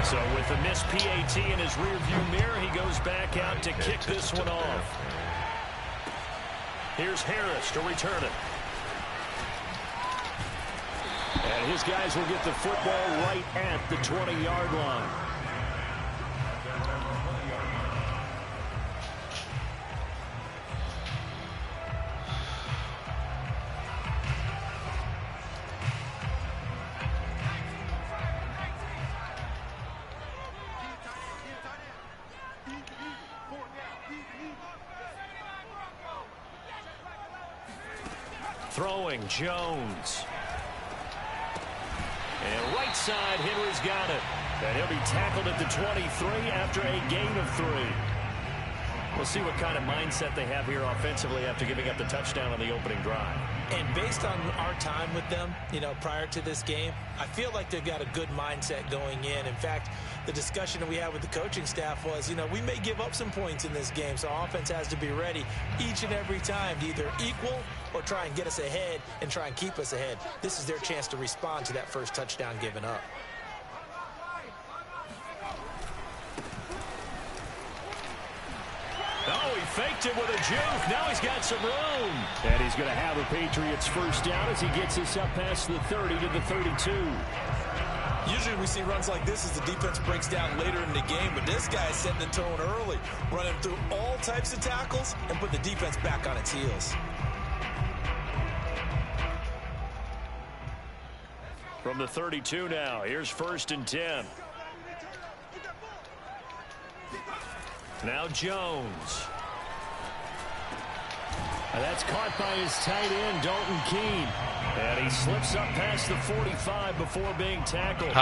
So with the missed PAT in his rearview mirror, he goes back out to kick this one off. Here's Harris to return it. And his guys will get the football right at the 20-yard line. Throwing Jones. And right side, Henry's got it. And he'll be tackled at the 23 after a gain of 3. We'll see what kind of mindset they have here offensively after giving up the touchdown on the opening drive. And based on our time with them, prior to this game, I feel like they've got a good mindset going in. In fact, the discussion that we had with the coaching staff was, we may give up some points in this game, so our offense has to be ready each and every time to either equal or try and get us ahead and try and keep us ahead. This is their chance to respond to that first touchdown given up. Oh, he faked it with a juke. Now he's got some room. And he's going to have a Patriots first down as he gets us up past the 30 to the 32. Usually we see runs like this as the defense breaks down later in the game, but this guy is setting the tone early, running through all types of tackles and put the defense back on its heels. From the 32 now, here's 1st and 10. Now Jones. And that's caught by his tight end, Dalton Keene. And he slips up past the 45 before being tackled.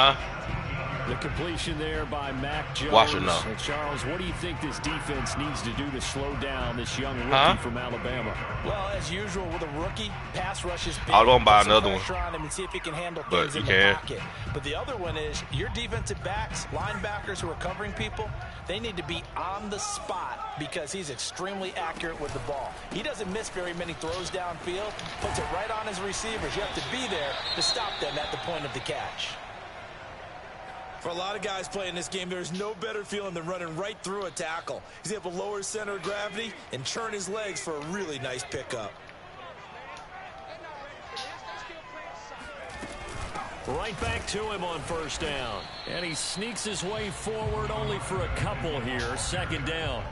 The completion there by Mac Jones. Watch it now. And Charles, what do you think this defense needs to do to slow down this young rookie from Alabama? Well, as usual with a rookie, pass rush is big. I was going to buy another one. On him and see if he can handle things in the pocket. But the other one is your defensive backs, linebackers who are covering people, they need to be on the spot because he's extremely accurate with the ball. He doesn't miss very many throws downfield, puts it right on his receivers. You have to be there to stop them at the point of the catch. For a lot of guys playing this game, there's no better feeling than running right through a tackle. He's able to lower his center of gravity and turn his legs for a really nice pickup. Right back to him on 1st down. And he sneaks his way forward only for a couple here. 2nd down.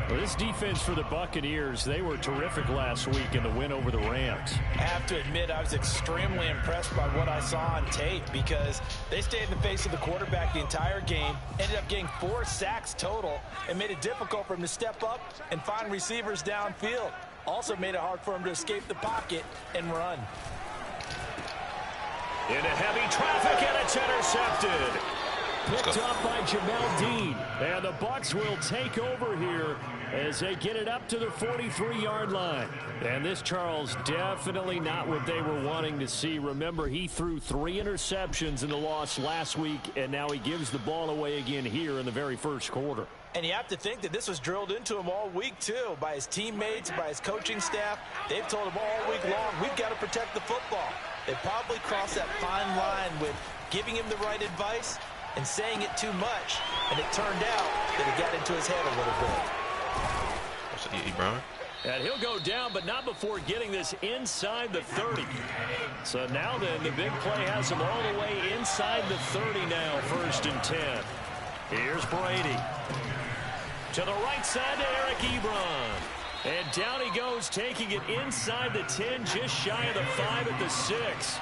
Well, this defense for the Buccaneers, they were terrific last week in the win over the Rams. I have to admit, I was extremely impressed by what I saw on tape because they stayed in the face of the quarterback the entire game, ended up getting 4 sacks total, and made it difficult for him to step up and find receivers downfield. Also made it hard for him to escape the pocket and run. Into heavy traffic, and it's intercepted. Picked up by Jamel Dean. And the Bucs will take over here as they get it up to the 43-yard line. And this, Charles, definitely not what they were wanting to see. Remember, he threw 3 interceptions in the loss last week, and now he gives the ball away again here in the very first quarter. And you have to think that this was drilled into him all week, too, by his teammates, by his coaching staff. They've told him all week long, we've got to protect the football. They probably crossed that fine line with giving him the right advice and saying it too much, and it turned out that it got into his head a little bit. What's it, E. Brown? And he'll go down, but not before getting this inside the 30. So now then, the big play has him all the way inside the 30 now, 1st and 10. Here's Brady. To the right side to Eric Ebron. And down he goes, taking it inside the 10, just shy of the 5 at the 6.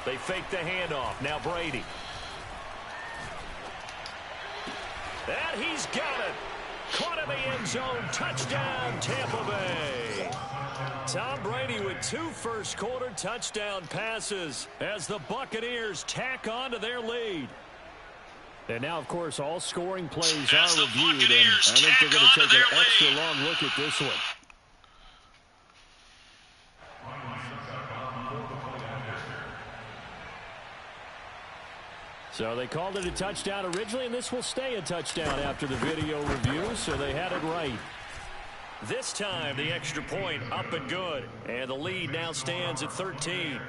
They fake the handoff. Now Brady. And he's got it. Caught in the end zone. Touchdown, Tampa Bay. Tom Brady with 2 first-quarter touchdown passes as the Buccaneers tack on to their lead. And now, of course, all scoring plays are reviewed, and I think they're going to take an extra long look at this one. So they called it a touchdown originally, and this will stay a touchdown after the video review, so they had it right. This time, the extra point up and good. And the lead now stands at 13.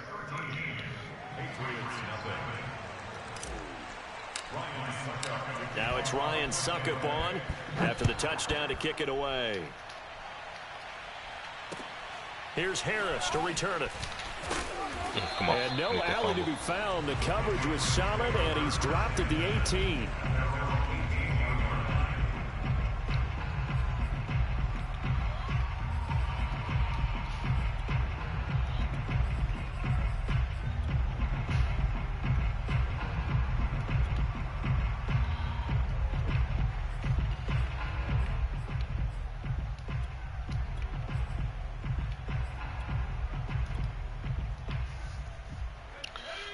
Now it's Ryan Suckup on after the touchdown to kick it away. Here's Harris to return it. Come on. And no alley to be found. The coverage was solid, and he's dropped at the 18.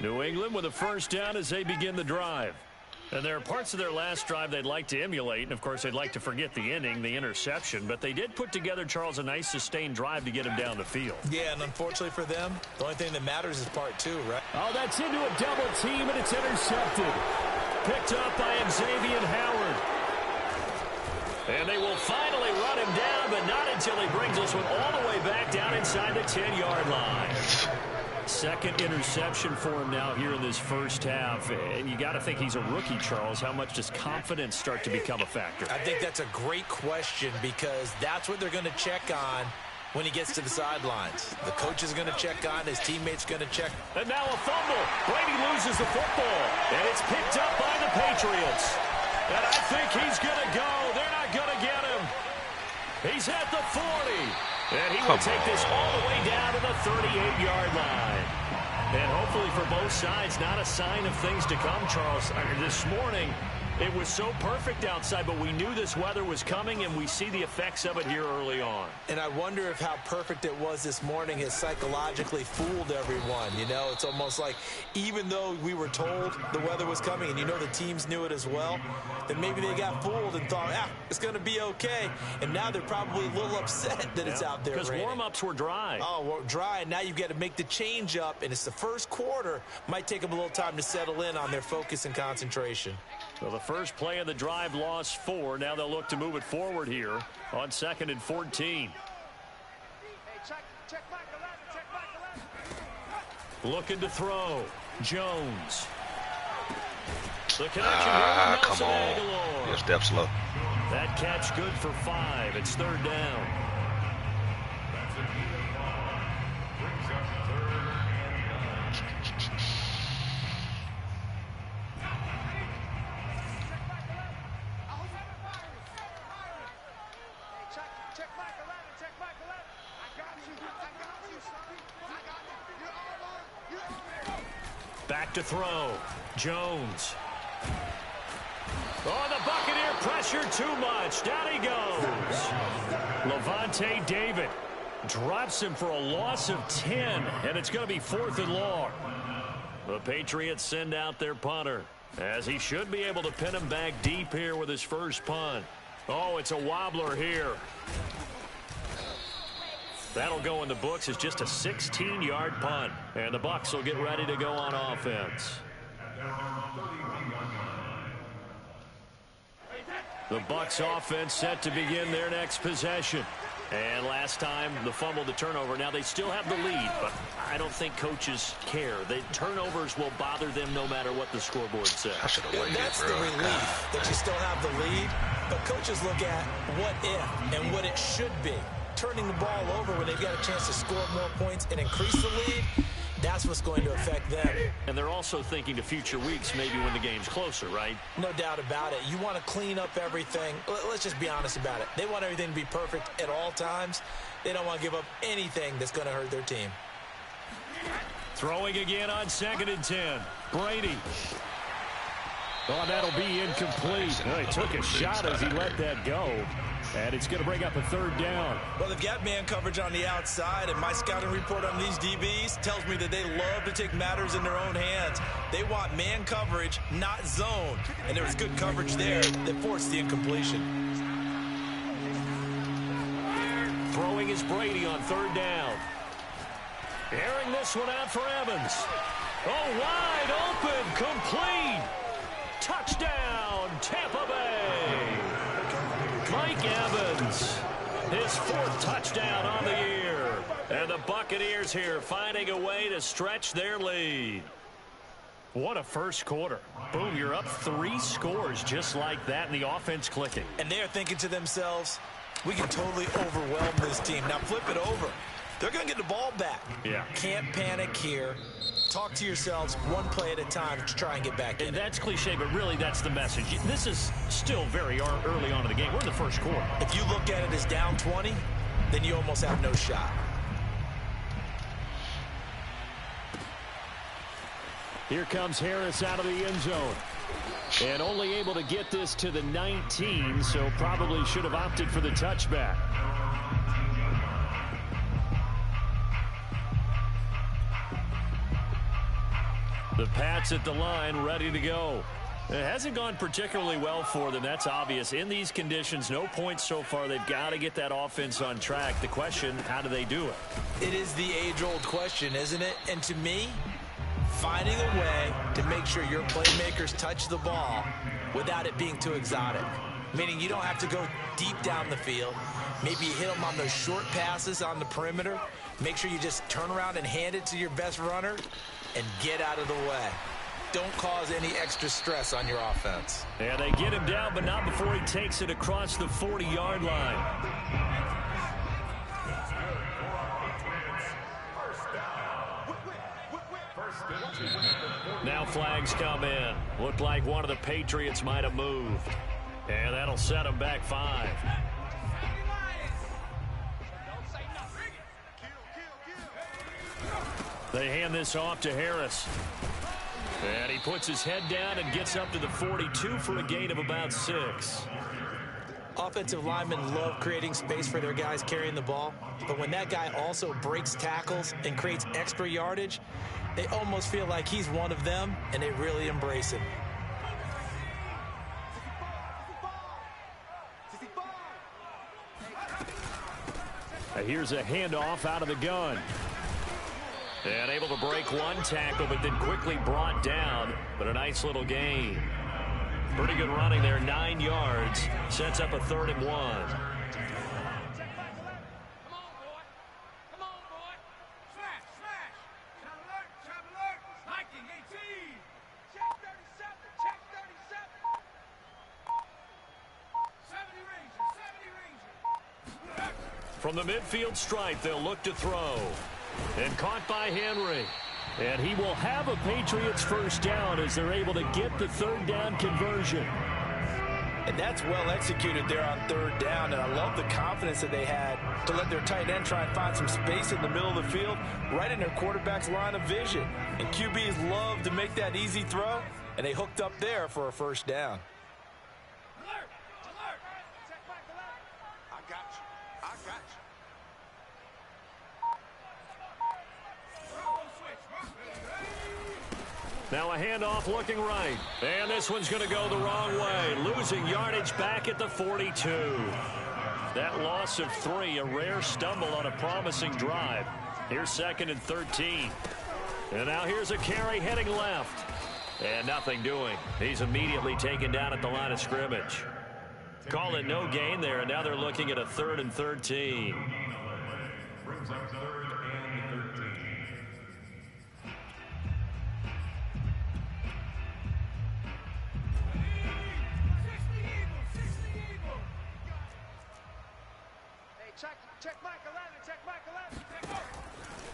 New England with a first down as they begin the drive. And there are parts of their last drive they'd like to emulate, and of course they'd like to forget the inning, the interception, but they did put together, Charles, a nice sustained drive to get him down the field. Yeah, and unfortunately for them, the only thing that matters is part two, right? Oh, that's into a double team, and it's intercepted. Picked up by Xavier Howard. And they will finally run him down, but not until he brings this one all the way back down inside the 10-yard line. Second interception for him now here in this first half. And you got to think he's a rookie, Charles. How much does confidence start to become a factor? I think that's a great question because that's what they're going to check on when he gets to the sidelines. The coach is going to check on, his teammates going to check. And now a fumble. Brady loses the football. And it's picked up by the Patriots. And I think he's going to go. They're not going to get him. He's at the 40. And he will take this all the way down to the 38-yard line. And hopefully for both sides, not a sign of things to come, Charles. This morning, it was so perfect outside, but we knew this weather was coming, and we see the effects of it here early on. And I wonder if how perfect it was this morning has psychologically fooled everyone. You know, it's almost like even though we were told the weather was coming, and you know the teams knew it as well, then maybe they got fooled and thought, it's going to be okay. And now they're probably a little upset that it's out there because warm-ups were dry. Oh, well, dry, and now you've got to make the change up, and it's the first quarter. Might take them a little time to settle in on their focus and concentration. So the first play of the drive lost 4. Now they'll look to move it forward here on 2nd and 14. Looking to throw. Jones. The connection here. Come on. Your step slow. That catch good for 5. It's 3rd down. Back to throw. Jones. Oh, the Buccaneer pressure too much. Down he goes. Levante David drops him for a loss of 10, and it's going to be 4th and long. The Patriots send out their punter, as he should be able to pin him back deep here with his first punt. Oh, it's a wobbler here. That'll go in the books as just a 16-yard punt. And the Bucs will get ready to go on offense. The Bucs offense set to begin their next possession. And last time, the fumble, the turnover. Now they still have the lead, but I don't think coaches care. The turnovers will bother them no matter what the scoreboard says. That's the relief that you still have the lead. But coaches look at what if and what it should be. Turning the ball over when they've got a chance to score more points and increase the lead, that's what's going to affect them. And they're also thinking to future weeks, maybe when the game's closer, right? No doubt about it. You want to clean up everything. Let's just be honest about it. They want everything to be perfect at all times. They don't want to give up anything that's going to hurt their team. Throwing again on 2nd and 10. Brady. Oh, that'll be incomplete. Well, he took a shot as he let that go. And it's going to bring up a 3rd down. Well, they've got man coverage on the outside, and my scouting report on these DBs tells me that they love to take matters in their own hands. They want man coverage, not zone. And there was good coverage there that forced the incompletion. Throwing is Brady on 3rd down. Airing this one out for Evans. Oh, wide open, complete. Touchdown, Tampa Bay. Mike Evans His 4th touchdown on the year. And the Buccaneers here finding a way to stretch their lead. What a first quarter. Boom, you're up 3 scores just like that, and the offense clicking. And they're thinking to themselves, we can totally overwhelm this team. Now flip it over. They're going to get the ball back. Yeah. Can't panic here. Talk to yourselves one play at a time to try and get back in. And that's cliche, but really that's the message. This is still very early on in the game. We're in the first quarter. If you look at it as down 20, then you almost have no shot. Here comes Harris out of the end zone. And only able to get this to the 19, so probably should have opted for the touchback. The Pats at the line, ready to go. It hasn't gone particularly well for them. That's obvious. In these conditions, no points so far. They've got to get that offense on track. The question, how do they do it? It is the age-old question, isn't it? And to me, finding a way to make sure your playmakers touch the ball without it being too exotic. Meaning you don't have to go deep down the field. Maybe you hit them on those short passes on the perimeter. Make sure you just turn around and hand it to your best runner and get out of the way. Don't cause any extra stress on your offense. And they get him down, but not before he takes it across the 40-yard line. Now flags come in. Looked like one of the Patriots might have moved. And that'll set them back 5. They hand this off to Harris. And he puts his head down and gets up to the 42 for a gain of about 6. Offensive linemen love creating space for their guys carrying the ball. But when that guy also breaks tackles and creates extra yardage, they almost feel like he's one of them, and they really embrace him. Here's a handoff out of the gun. And able to break one tackle, but then quickly brought down. But a nice little gain. Pretty good running there, 9 yards. Sets up a 3rd and 1. From the midfield stripe, they'll look to throw. And caught by Henry. And he will have a Patriots first down as they're able to get the 3rd down conversion. And that's well executed there on 3rd down. And I love the confidence that they had to let their tight end try and find some space in the middle of the field, right in their quarterback's line of vision. And QBs love to make that easy throw, and they hooked up there for a first down. Now a handoff looking right. And this one's going to go the wrong way. Losing yardage back at the 42. That loss of 3, a rare stumble on a promising drive. Here's 2nd and 13. And now here's a carry heading left. And nothing doing. He's immediately taken down at the line of scrimmage. Call it no gain there, and now they're looking at a 3rd and 13. Brings up 3rd and 13. Check Mike 11, check Mike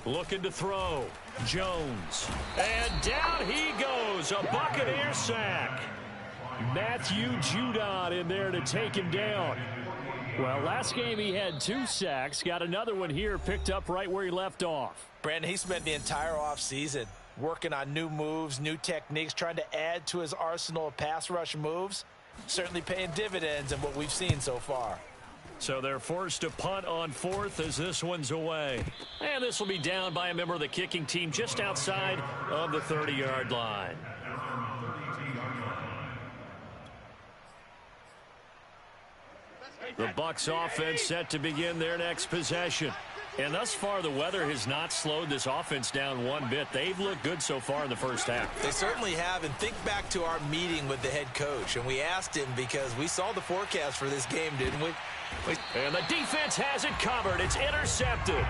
11. Looking to throw. Jones. And down he goes. A Buccaneer sack. Matthew Judon in there to take him down. Well, last game he had 2 sacks. Got another one here picked up right where he left off. Brandon, he spent the entire offseason working on new moves, new techniques, trying to add to his arsenal of pass rush moves. Certainly paying dividends in what we've seen so far. So they're forced to punt on 4th as this one's away. And this will be down by a member of the kicking team just outside of the 30-yard line. The Bucs offense set to begin their next possession. And thus far, the weather has not slowed this offense down one bit. They've looked good so far in the first half. They certainly have. And think back to our meeting with the head coach. And we asked him because we saw the forecast for this game, didn't we? And the defense has it covered. It's intercepted.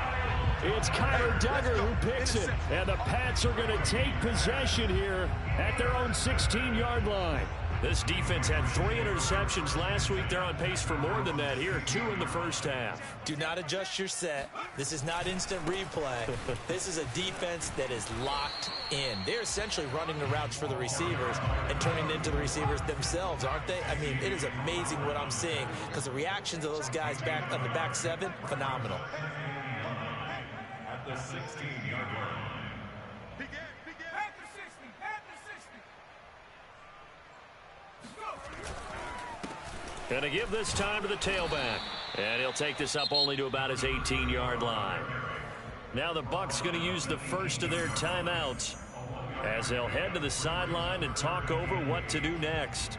It's Kyler Duggar who picks it. And the Pats are going to take possession here at their own 16-yard line. This defense had 3 interceptions last week. They're on pace for more than that here. 2 in the first half. Do not adjust your set. This is not instant replay. This is a defense that is locked in. They're essentially running the routes for the receivers and turning into the receivers themselves, aren't they? I mean, it is amazing what I'm seeing because the reactions of those guys back on the back 7, phenomenal. At the 16-yard line. Going to give this time to the tailback. And he'll take this up only to about his 18-yard line. Now the Bucs going to use the first of their timeouts as they'll head to the sideline and talk over what to do next.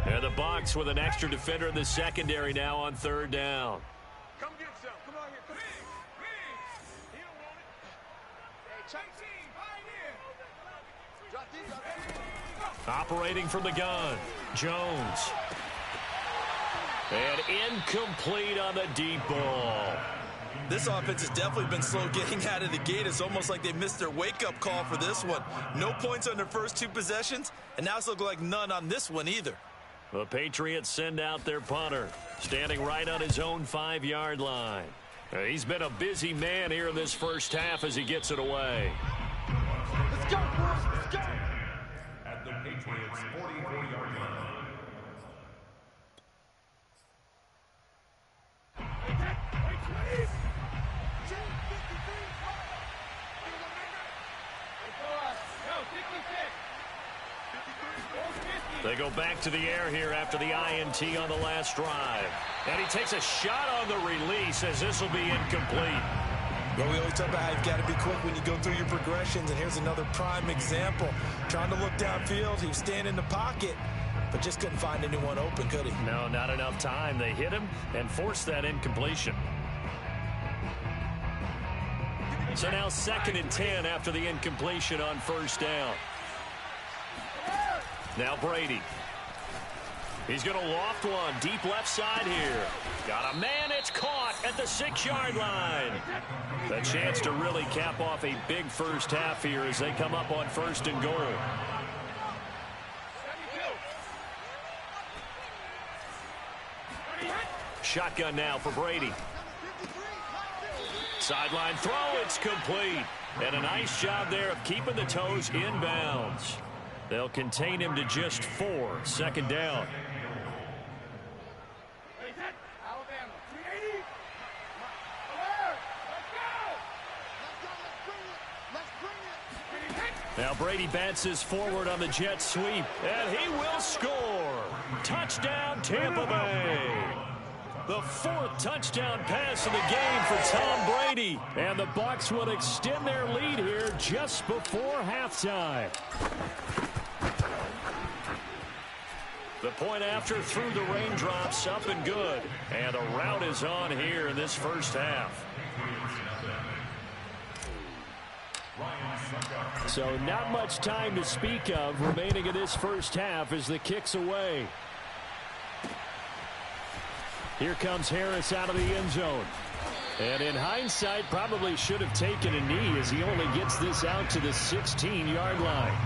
And the Bucs with an extra defender in the secondary now on 3rd down. Come get some. Come on here. Come on. He don't want it. Hey, check. Drop these. Operating from the gun, Jones. And incomplete on the deep ball. This offense has definitely been slow getting out of the gate. It's almost like they missed their wake-up call for this one. No points on their first 2 possessions, and now it's looking like none on this one either. The Patriots send out their punter, standing right on his own 5-yard line. He's been a busy man here in this first half as he gets it away. Let's go, boys. Let's go. At the Patriots' 44-yard line. They go back to the air here after the INT on the last drive. And he takes a shot on the release as this will be incomplete. Well, we always talk about how you've got to be quick when you go through your progressions, and here's another prime example. Trying to look downfield, he was standing in the pocket, but just couldn't find anyone open, could he? No, not enough time. They hit him and forced that incompletion. So now 2nd and 10 after the incompletion on 1st down. Now Brady. He's going to loft one deep left side here. Got a man. It's caught at the 6-yard line. A chance to really cap off a big first half here as they come up on 1st and goal. Shotgun now for Brady. Sideline throw. It's complete. And a nice job there of keeping the toes inbounds. They'll contain him to just 4. 2nd down. Now Brady bounces forward on the jet sweep, and he will score. Touchdown, Tampa Bay. The 4th touchdown pass of the game for Tom Brady. And the Bucs will extend their lead here just before halftime. The point after through the raindrops, up and good. And the route is on here in this first half. So not much time to speak of remaining in this first half as the kick's away. Here comes Harris out of the end zone. And in hindsight, probably should have taken a knee as he only gets this out to the 16-yard line.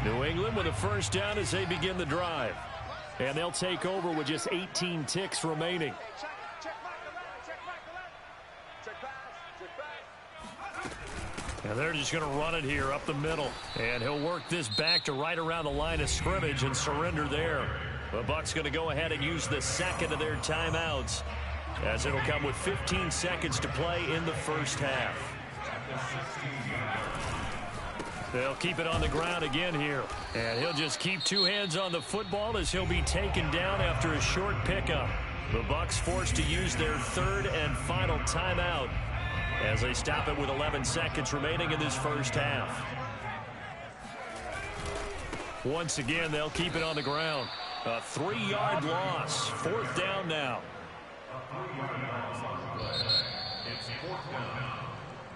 New England with a 1st down as they begin the drive. And they'll take over with just 18 ticks remaining. And they're just going to run it here up the middle. And he'll work this back to right around the line of scrimmage and surrender there. The Bucs going to go ahead and use the 2nd of their timeouts as it'll come with 15 seconds to play in the first half. They'll keep it on the ground again here. And he'll just keep two hands on the football as he'll be taken down after a short pickup. The Bucs forced to use their third and final timeout as they stop it with 11 seconds remaining in this first half. Once again, they'll keep it on the ground. A 3-yard loss. Fourth down now.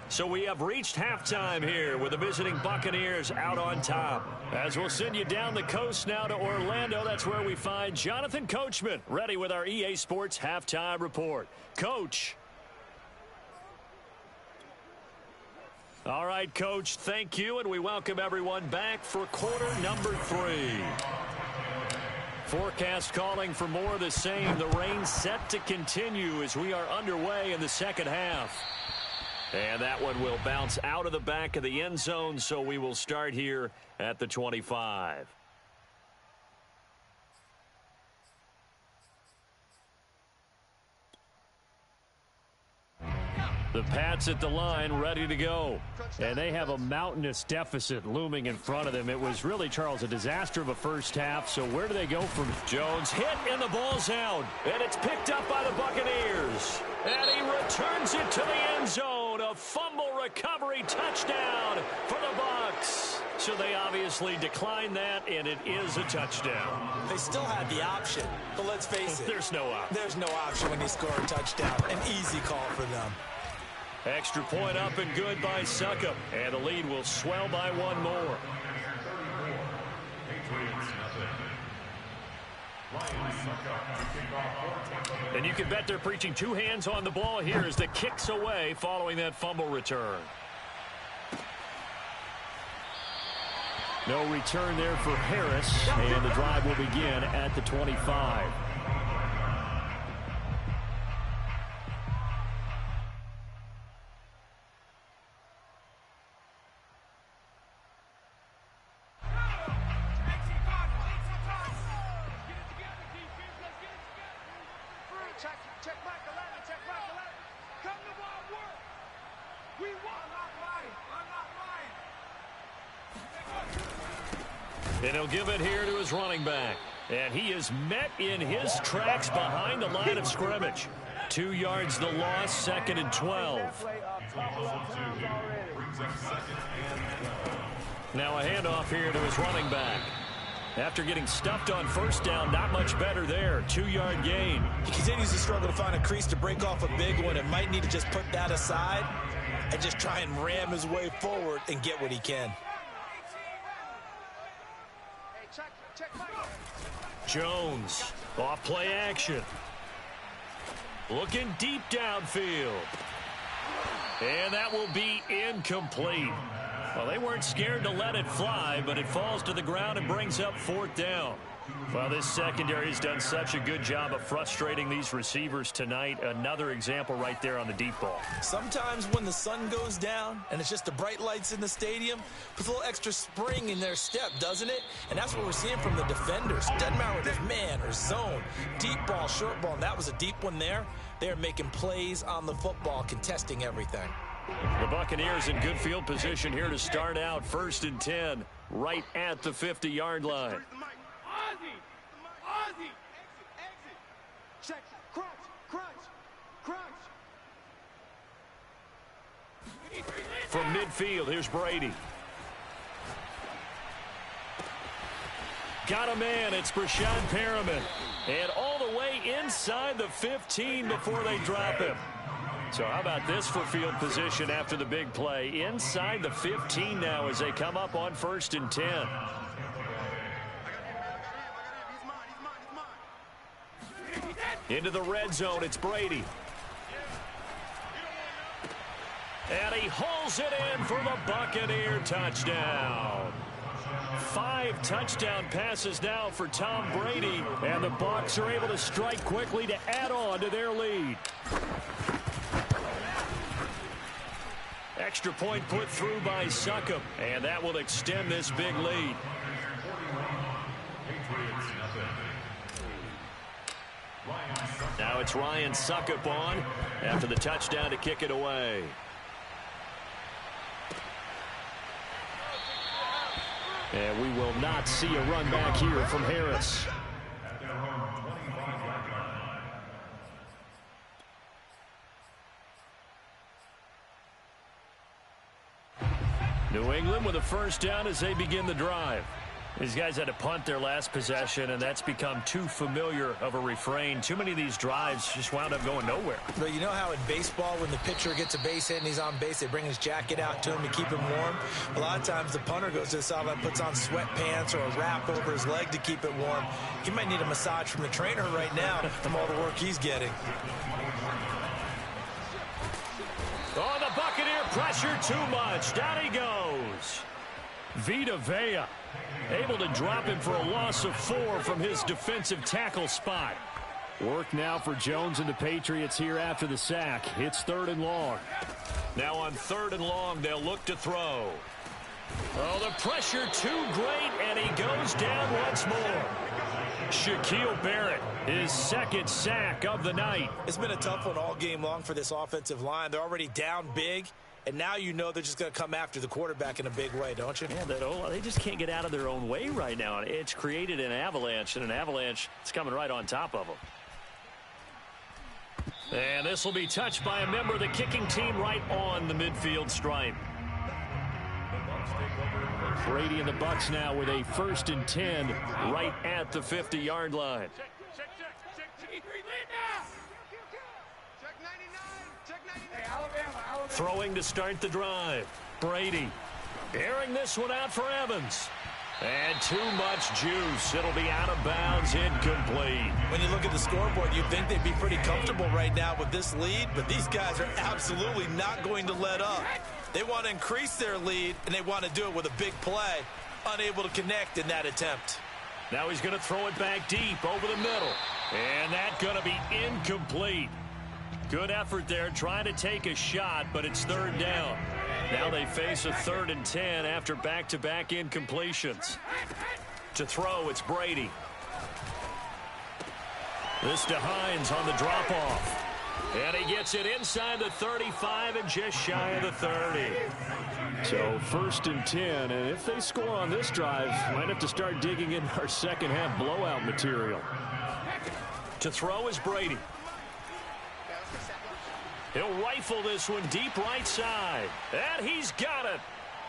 So we have reached halftime here with the visiting Buccaneers out on top. As we'll send you down the coast now to Orlando, that's where we find Jonathan Coachman ready with our EA Sports halftime report. Coach. All right, Coach, thank you, and we welcome everyone back for quarter number 3. Forecast calling for more of the same. The rain set to continue as we are underway in the second half. And that one will bounce out of the back of the end zone, so we will start here at the 25. The Pats at the line ready to go. And they have a mountainous deficit looming in front of them. It was really, Charles, a disaster of a first half. So where do they go from Jones? Hit and the ball's out. And it's picked up by the Buccaneers. And he returns it to the end zone. A fumble recovery touchdown for the Bucs. So they obviously declined that, and it is a touchdown. They still had the option, but let's face it. There's no option. There's no option when you score a touchdown. An easy call for them. Extra point up and good by Succop. And the lead will swell by one more. And you can bet they're preaching two hands on the ball here as the kick's away following that fumble return. No return there for Harris, and the drive will begin at the 25. And he'll give it here to his running back. And he is met in his tracks behind the line of scrimmage. 2 yards the loss, second and 12. Now a handoff here to his running back. After getting stuffed on first down, not much better there. 2-yard gain. He continues to struggle to find a crease to break off a big one and might need to just put that aside and just try and ram his way forward and get what he can. Jones, off play action. Looking deep downfield. And that will be incomplete. Well, they weren't scared to let it fly, but it falls to the ground and brings up fourth down. Well, this secondary has done such a good job of frustrating these receivers tonight. Another example right there on the deep ball. Sometimes when the sun goes down and it's just the bright lights in the stadium, puts a little extra spring in their step, doesn't it? And that's what we're seeing from the defenders. Doesn't matter whether it's man or zone, deep ball, short ball, and that was a deep one there. They're making plays on the football, contesting everything. The Buccaneers in good field position here to start out. 1st and 10, right at the 50-yard line. Check, crunch, crunch, crunch. From midfield, here's Brady. Got a man, it's Brashad Perriman. And all the way inside the 15 before they drop him. So how about this for field position after the big play? Inside the 15 now as they come up on 1st and 10. Into the red zone, it's Brady. And he hauls it in for the Buccaneer touchdown. 5 touchdown passes now for Tom Brady, and the Bucs are able to strike quickly to add on to their lead. Extra point put through by Succop, and that will extend this big lead. Now it's Ryan Succop on after the touchdown to kick it away. And we will not see a run back here from Harris. New England with a first down as they begin the drive. These guys had to punt their last possession, and that's become too familiar of a refrain. Too many of these drives just wound up going nowhere. But you know how in baseball, when the pitcher gets a base hit and he's on base, they bring his jacket out to him to keep him warm? A lot of times the punter goes to the sideline, puts on sweatpants or a wrap over his leg to keep it warm. He might need a massage from the trainer right now from all the work he's getting. Oh, the Buccaneer pressure too much. Down he goes. Vita Vea able to drop him for a loss of 4 from his defensive tackle spot. Work now for Jones and the Patriots here after the sack. It's 3rd and long. Now on 3rd and long, they'll look to throw. Oh, the pressure too great, and he goes down once more. Shaquille Barrett, his 2nd sack of the night. It's been a tough one all game long for this offensive line. They're already down big, and now you know they're just going to come after the quarterback in a big way, don't you? Yeah, they just can't get out of their own way right now. It's created an avalanche, and an avalanche is coming right on top of them. And this will be touched by a member of the kicking team right on the midfield stripe. Brady and the Bucs now with a 1st and 10 right at the 50-yard line. Throwing to start the drive. Brady airing this one out for Evans. And too much juice. It'll be out of bounds, incomplete. When you look at the scoreboard, you'd think they'd be pretty comfortable right now with this lead, but these guys are absolutely not going to let up. They want to increase their lead, and they want to do it with a big play. Unable to connect in that attempt. Now he's going to throw it back deep over the middle. And that's going to be incomplete. Good effort there trying to take a shot, but it's 3rd down. Now they face a 3rd and 10 after back-to-back incompletions. To throw, it's Brady. This to Hines on the drop-off. And he gets it inside the 35 and just shy of the 30. So 1st and 10, and if they score on this drive, might have to start digging in our second half blowout material. To throw is Brady. He'll rifle this one deep right side. And he's got it.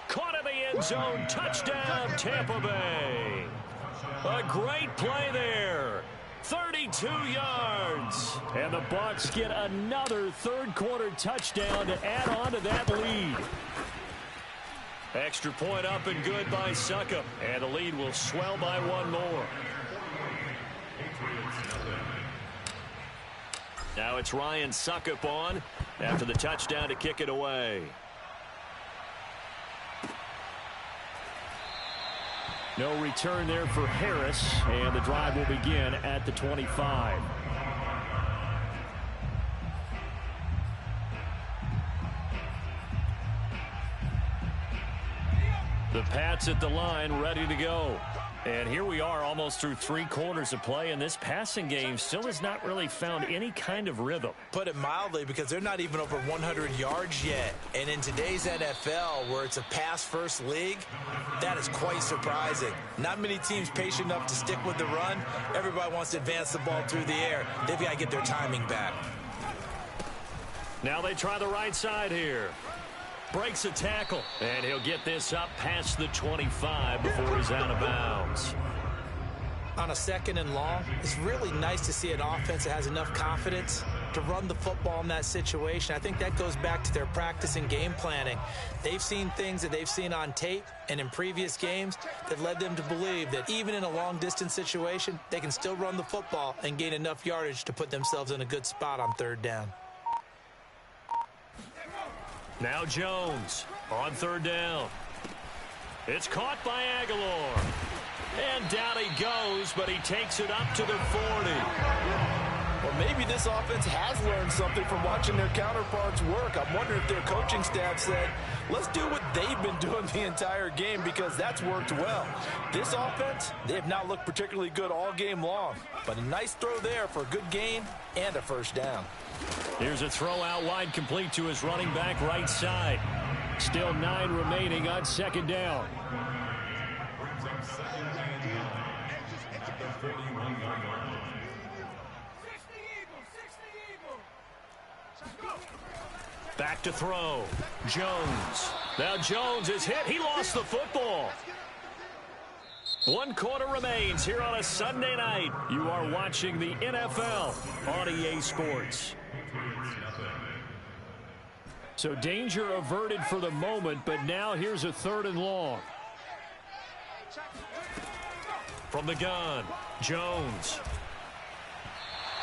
Caught in the end zone. Touchdown, Tampa Bay. A great play there. 32 yards. And the Bucs get another 3rd quarter touchdown to add on to that lead. Extra point up and good by Succop. And the lead will swell by 1 more. Now it's Ryan Succop on after the touchdown to kick it away. No return there for Harris, and the drive will begin at the 25. The Pats at the line, ready to go. And here we are almost through 3 quarters of play, and this passing game still has not really found any kind of rhythm. Put it mildly, because they're not even over 100 yards yet. And in today's NFL, where it's a pass-first league, that is quite surprising. Not many teams patient enough to stick with the run. Everybody wants to advance the ball through the air. They've got to get their timing back. Now they try the right side here. Breaks a tackle, and he'll get this up past the 25 before he's out of bounds. On a 2nd and long, it's really nice to see an offense that has enough confidence to run the football in that situation. I think that goes back to their practice and game planning. They've seen things that they've seen on tape and in previous games that led them to believe that even in a long-distance situation, they can still run the football and gain enough yardage to put themselves in a good spot on 3rd down. Now Jones on 3rd down. It's caught by Aguilar. And down he goes, but he takes it up to the 40. Well, maybe this offense has learned something from watching their counterparts work. I'm wondering if their coaching staff said, let's do what they've been doing the entire game, because that's worked well. This offense, they have not looked particularly good all game long. But a nice throw there for a good gain and a 1st down. Here's a throw out wide, complete to his running back right side. Still 9 remaining on 2nd down. second and 9 at the 41-yard line. Back to throw. Jones. Now Jones is hit. He lost the football. 1 quarter remains here on a Sunday night. You are watching the NFL on EA Sports. So danger averted for the moment, but now here's a 3rd and long. From the gun, Jones.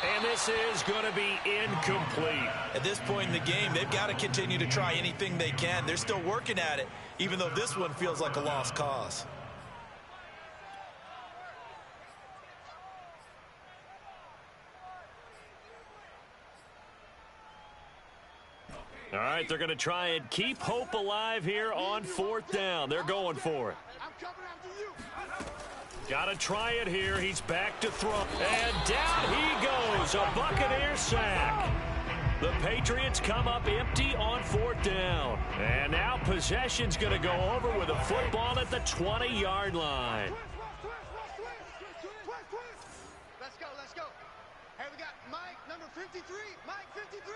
And this is going to be incomplete. At this point in the game, they've got to continue to try anything they can. They're still working at it, even though this one feels like a lost cause. All right, they're going to try and keep hope alive here on 4th down. They're going for it. Got to try it here. He's back to throw. And down he goes. A Buccaneer sack. The Patriots come up empty on 4th down. And now possession's going to go over with a football at the 20-yard line. Let's go. Hey, we got Mike, number 53. Mike, 53.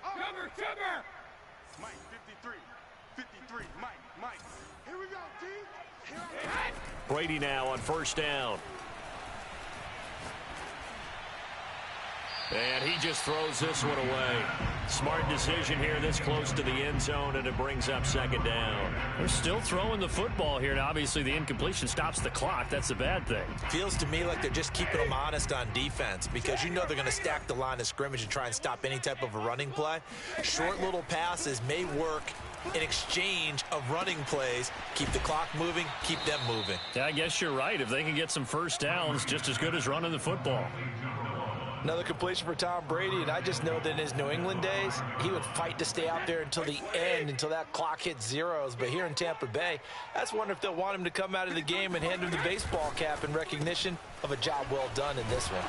Oh. Number. Mike, 53. Mike. Here we go, T. Brady now on 1st down. And he just throws this one away. Smart decision here this close to the end zone, and it brings up 2nd down. They're still throwing the football here, and obviously the incompletion stops the clock. That's a bad thing. Feels to me like they're just keeping them honest on defense because you know they're going to stack the line of scrimmage and try and stop any type of a running play. Short little passes may work in exchange of running plays. Keep the clock moving, keep them moving. Yeah, I guess you're right. If they can get some 1st downs, just as good as running the football. Another completion for Tom Brady, and I just know that in his New England days, he would fight to stay out there until the end, until that clock hit zeros. But here in Tampa Bay, I just wonder if they'll want him to come out of the game and hand him the baseball cap in recognition of a job well done in this one.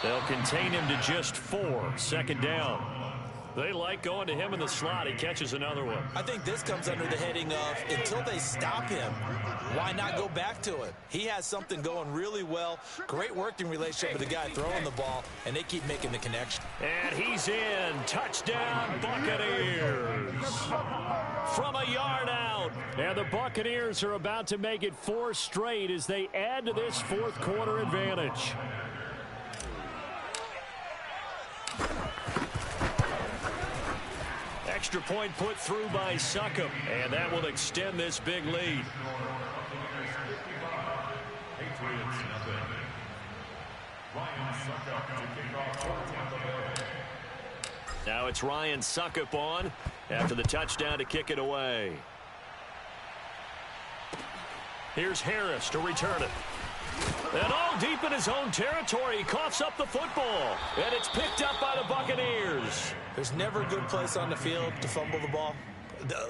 They'll contain him to just 4. 2nd down. They like going to him in the slot. He catches another one. I think this comes under the heading of, until they stop him, why not go back to it? He has something going really well. Great working relationship with the guy throwing the ball, and they keep making the connection. And he's in. Touchdown, Buccaneers. From a yard out. And the Buccaneers are about to make it 4 straight as they add to this 4th quarter advantage. Extra point put through by Succop, and that will extend this big lead. Now it's Ryan Succop on after the touchdown to kick it away. Here's Harris to return it. And all deep in his own territory, he coughs up the football. And it's picked up by the Buccaneers. There's never a good place on the field to fumble the ball.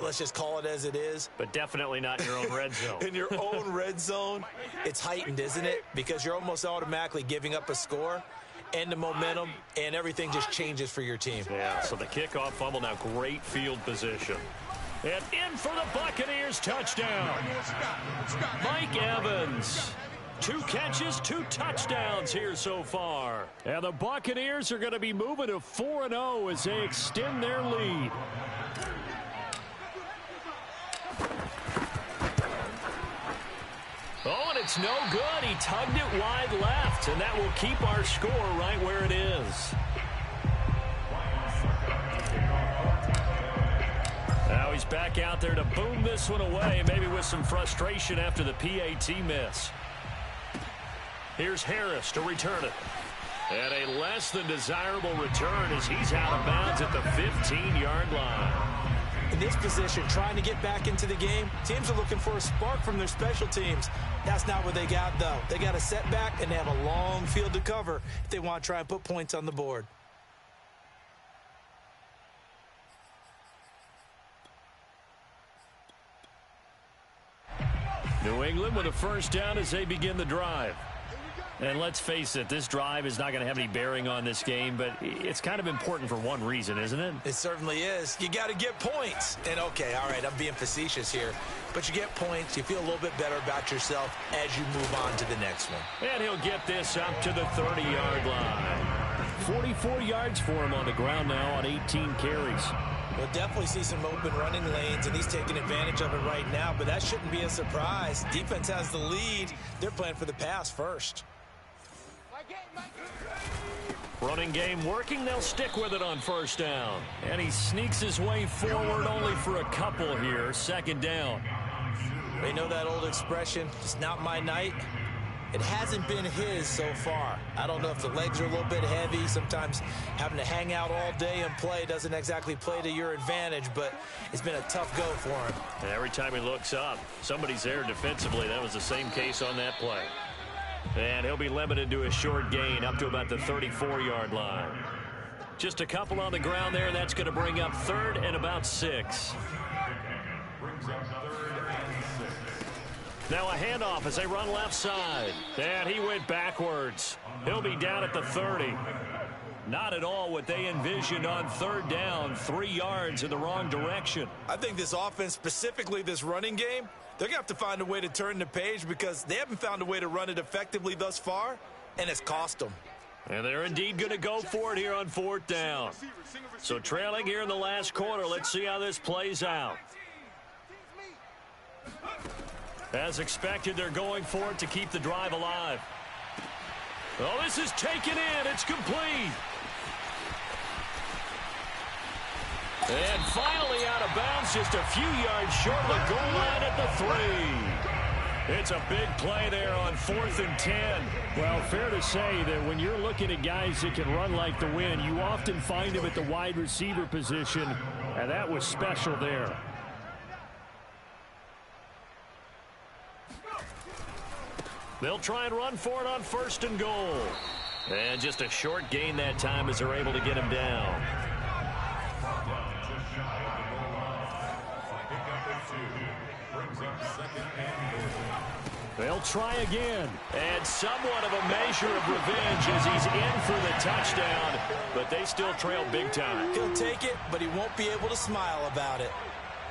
Let's just call it as it is. But definitely not in your own red zone. In your own red zone, it's heightened, isn't it? Because you're almost automatically giving up a score and the momentum, and everything just changes for your team. Yeah, so the kickoff fumble, now great field position. And in for the Buccaneers touchdown. Mike Evans. 2 catches, 2 touchdowns here so far. And the Buccaneers are going to be moving to 4-0 as they extend their lead. Oh, and it's no good. He tugged it wide left, and that will keep our score right where it is. Now he's back out there to boom this one away, maybe with some frustration after the PAT miss. Here's Harris to return it. And a less than desirable return as he's out of bounds at the 15-yard line. In this position, trying to get back into the game, teams are looking for a spark from their special teams. That's not what they got, though. They got a setback, and they have a long field to cover if they want to try and put points on the board. New England with a 1st down as they begin the drive. And let's face it, this drive is not going to have any bearing on this game, but it's kind of important for one reason, isn't it? It certainly is. You got to get points. And, okay, all right, I'm being facetious here, but you get points, you feel a little bit better about yourself as you move on to the next one. And he'll get this up to the 30-yard line. 44 yards for him on the ground now on 18 carries. We'll definitely see some open running lanes, and he's taking advantage of it right now, but that shouldn't be a surprise. Defense has the lead. They're playing for the pass first. Running game working. They'll stick with it on first down. And he sneaks his way forward only for a couple here. Second down. They know that old expression, it's not my night. It hasn't been his so far. I don't know if the legs are a little bit heavy. Sometimes having to hang out all day and play doesn't exactly play to your advantage, but it's been a tough go for him. And every time he looks up, somebody's there defensively. That was the same case on that play. And he'll be limited to a short gain up to about the 34-yard line. Just a couple on the ground there, and that's going to bring up 3rd and about 6. Now a handoff as they run left side. And he went backwards. He'll be down at the 30. Not at all what they envisioned on 3rd down. 3 yards in the wrong direction. I think this offense, specifically this running game, they're going to have to find a way to turn the page because they haven't found a way to run it effectively thus far, and it's cost them. And they're indeed going to go for it here on 4th down. So trailing here in the last quarter. Let's see how this plays out. As expected, they're going for it to keep the drive alive. Oh, this is taken in. It's complete. And finally out of bounds, just a few yards short of the goal line at the 3. It's a big play there on 4th and 10. Well, fair to say that when you're looking at guys that can run like the wind, you often find them at the wide receiver position, and that was special there. They'll try and run for it on 1st and goal. And just a short gain that time as they're able to get him down. They'll try again. And somewhat of a measure of revenge as he's in for the touchdown. But they still trail big time. He'll take it, but he won't be able to smile about it.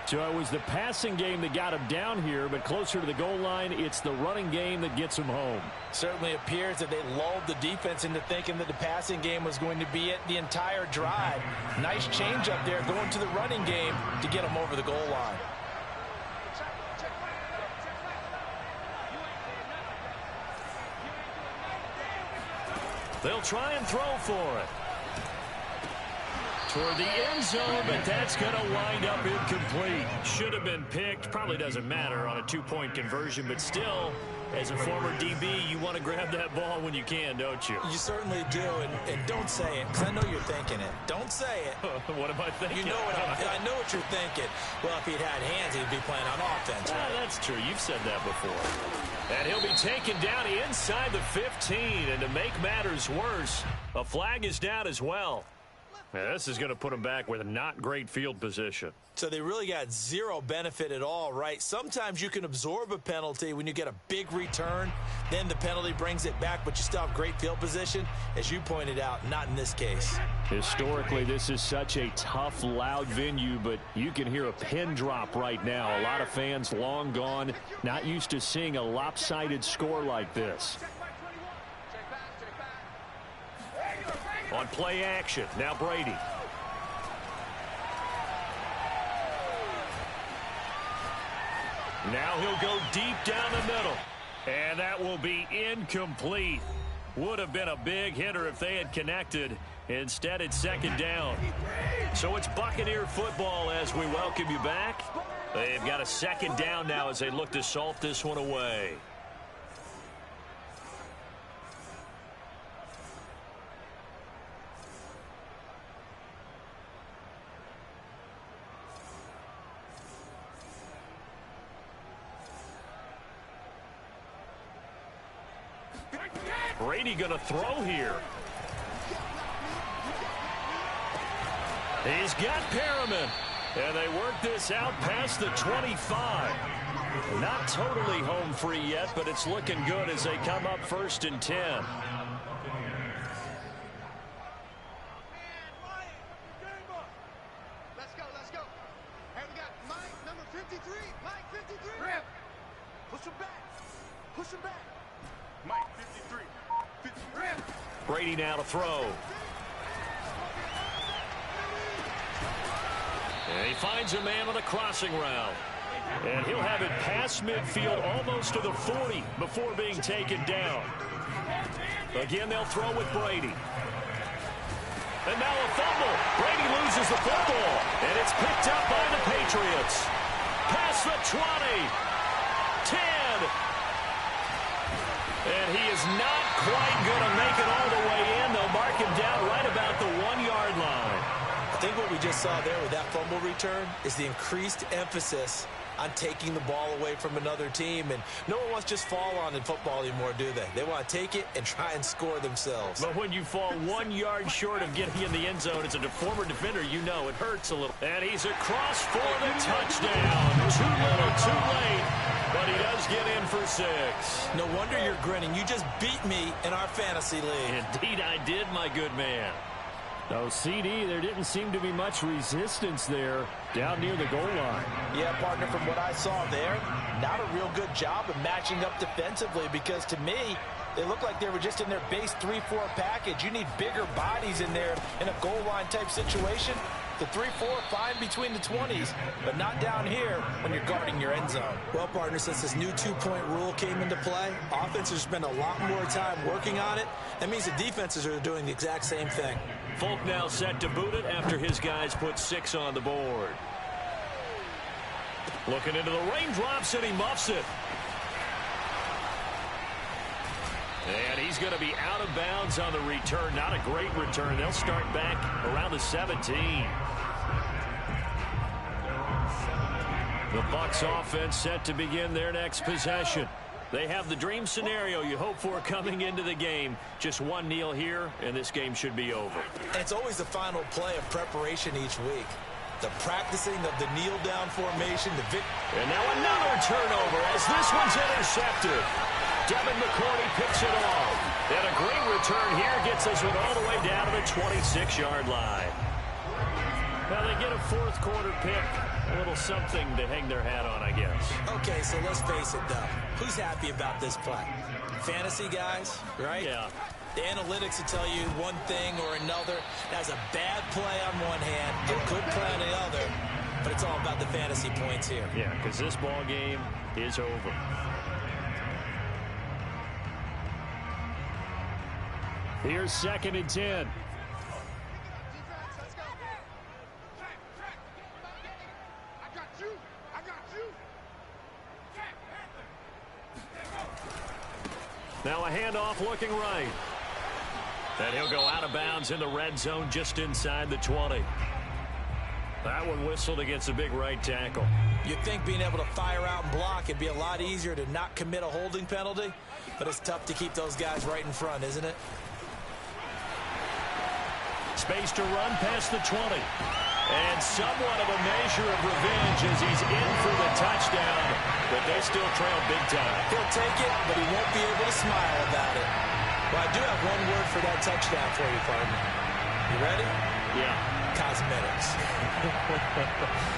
So it was the passing game that got him down here, but closer to the goal line, it's the running game that gets him home. Certainly appears that they lulled the defense into thinking that the passing game was going to be it the entire drive. Nice change up there going to the running game to get him over the goal line. They'll try and throw for it. Toward the end zone, but that's going to wind up incomplete. Should have been picked. Probably doesn't matter on a 2-point conversion, but still, as a former DB, you want to grab that ball when you can, don't you? You certainly do, and don't say it, because I know you're thinking it. Don't say it. What am I thinking? You know what I know what you're thinking. Well, if he'd had hands, he'd be playing on offense. Right? That's true. You've said that before. And he'll be taken down inside the 15, and to make matters worse, a flag is down as well. Now, this is going to put them back with a not great field position. So they really got zero benefit at all, right? Sometimes you can absorb a penalty when you get a big return. Then the penalty brings it back, but you still have great field position. As you pointed out, not in this case. Historically, this is such a tough, loud venue, but you can hear a pin drop right now. A lot of fans long gone, not used to seeing a lopsided score like this. On play action, now Brady. Now he'll go deep down the middle. And that will be incomplete. Would have been a big hitter if they had connected. Instead, it's 2nd down. So it's Buccaneer football as we welcome you back. They've got a 2nd down now as they look to salt this one away. Brady going to throw here. He's got Perriman. And they work this out past the 25. Not totally home free yet, but it's looking good as they come up 1st and 10. Let's go, let's go. Hey, we got Mike, number 53. Mike, 53. Rip. Push him back. Push him back. Mike, 53. 53. Rip. Brady now to throw. And he finds a man on a crossing route. And he'll have it past midfield almost to the 40 before being taken down. Again, they'll throw with Brady. And now a fumble. Brady loses the football. And it's picked up by the Patriots. Past the 20. 10. And he is not quite going to make it all the way in. They'll mark him down right about the 1-yard line. I think what we just saw there with that fumble return is the increased emphasis on taking the ball away from another team. And no one wants to just fall on in football anymore, do they? They want to take it and try and score themselves. But when you fall 1 yard short of getting in the end zone as a former defender, you know it hurts a little. And he's across for the touchdown. Too little, too late. But he does get in for 6. No wonder you're grinning. You just beat me in our fantasy league. Indeed I did, my good man. No, CD, there didn't seem to be much resistance there down near the goal line. Yeah, partner, from what I saw there, not a real good job of matching up defensively because to me, they looked like they were just in their base 3-4 package. You need bigger bodies in there in a goal line type situation. The 3-4, fine between the 20s, but not down here when you're guarding your end zone. Well, partner, since this new 2-point rule came into play, offenses spend a lot more time working on it. That means the defenses are doing the exact same thing. Folk now set to boot it after his guys put 6 on the board. Looking into the raindrops, and he muffs it. And he's going to be out of bounds on the return. Not a great return. They'll start back around the 17. The Bucs offense set to begin their next possession. They have the dream scenario you hope for coming into the game. Just one kneel here, and this game should be over. And it's always the final play of preparation each week. The practicing of the kneel-down formation. And now another turnover as this one's intercepted. Devin McCourty picks it off. And a great return here gets this one all the way down to the 26-yard line. Now they get a fourth quarter pick. A little something to hang their hat on, I guess. Okay, so let's face it, though. Who's happy about this play? Fantasy guys, right? Yeah. The analytics will tell you one thing or another. That's a bad play on one hand, a good play on the other. But it's all about the fantasy points here. Yeah, because this ball game is over. Here's 2nd and 10. Now a handoff looking right. And he'll go out of bounds in the red zone just inside the 20. That one whistled against a big right tackle. You'd think being able to fire out and block would be a lot easier to not commit a holding penalty, but it's tough to keep those guys right in front, isn't it? Space to run past the 20. And somewhat of a measure of revenge as he's in for the touchdown. But they still trail big time. He'll take it, but he won't be able to smile about it. Well, I do have one word for that touchdown for you, partner. You ready? Yeah. Cosmetics.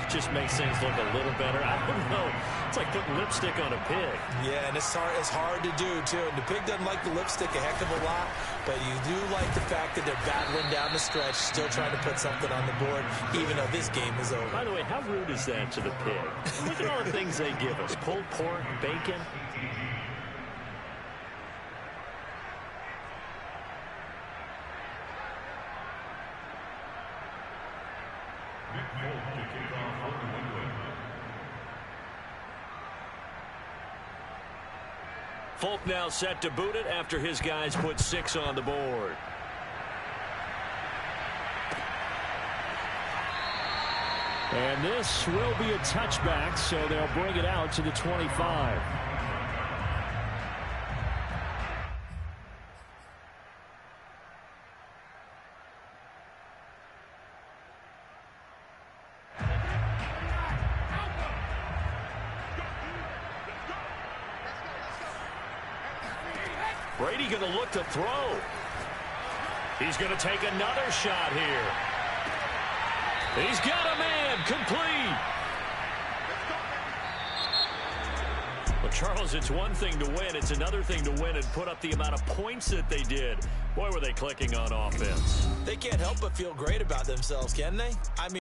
Just makes things look a little better. I don't know. It's like putting lipstick on a pig. Yeah, and it's hard to do, too. And the pig doesn't like the lipstick a heck of a lot, but you do like the fact that they're battling down the stretch, still trying to put something on the board, even though this game is over. By the way, how rude is that to the pig? Look at all the things they give us. Pulled pork, bacon. Folk now set to boot it after his guys put 6 on the board. And this will be a touchback, so they'll bring it out to the 25. Brady going to look to throw. He's going to take another shot here. He's got a man. Complete. Well, Charles, it's one thing to win. It's another thing to win and put up the amount of points that they did. Boy, were they clicking on offense. They can't help but feel great about themselves, can they? I mean,